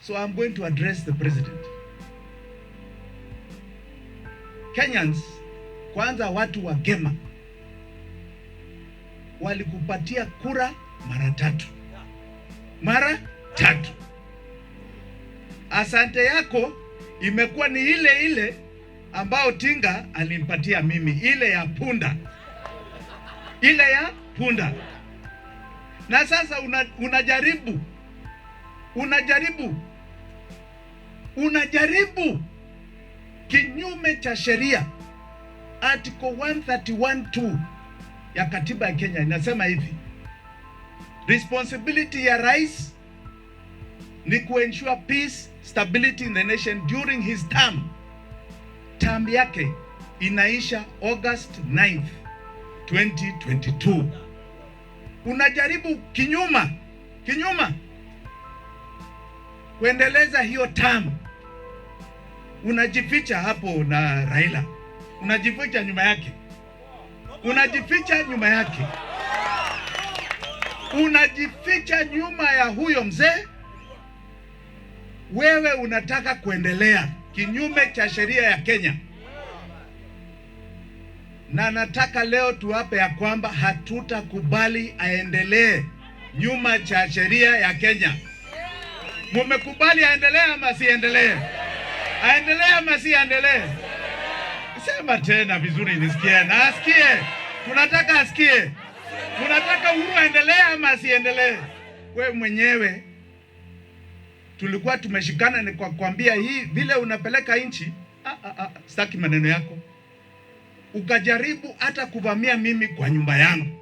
So I'm going to address the president. Kenyans, kwanza watu wa Gema walikupatia kura mara tatu. Asante yako imekuwa ni ile ile ambao Tinga alimpatia mimi, ile ya punda. Na sasa unajaribu kinyume cha sheria. Article 131(2) ya katiba ya Kenya inasema hivi: responsibility ya rais ni kuensure peace, stability in the nation during his term. Term yake inaisha August 9th, 2022. Unajaribu kinyuma kuendeleza hiyo term. Unajificha hapo na Raila, unajificha nyuma ya huyo mzee. Wewe unataka kuendelea kinyume cha sheria ya Kenya, na nataka leo tuwape ya kwamba hatutakubali aendelee nyuma cha sheria ya Kenya. Mumekubali aendelee ama siendelee? Aendelee ama siendelee? Sema tena vizuri nisikie. Na asikie. Tunataka asikie. Tunataka Uhuru aendelee ama siendelee? Wewe mwenyewe tulikuwa tumeshikana ni kwa kuambia hii vile unapeleka nchi. Sitaki maneno yako. Ukajaribu hata kuvamia mimi kwa nyumba yangu.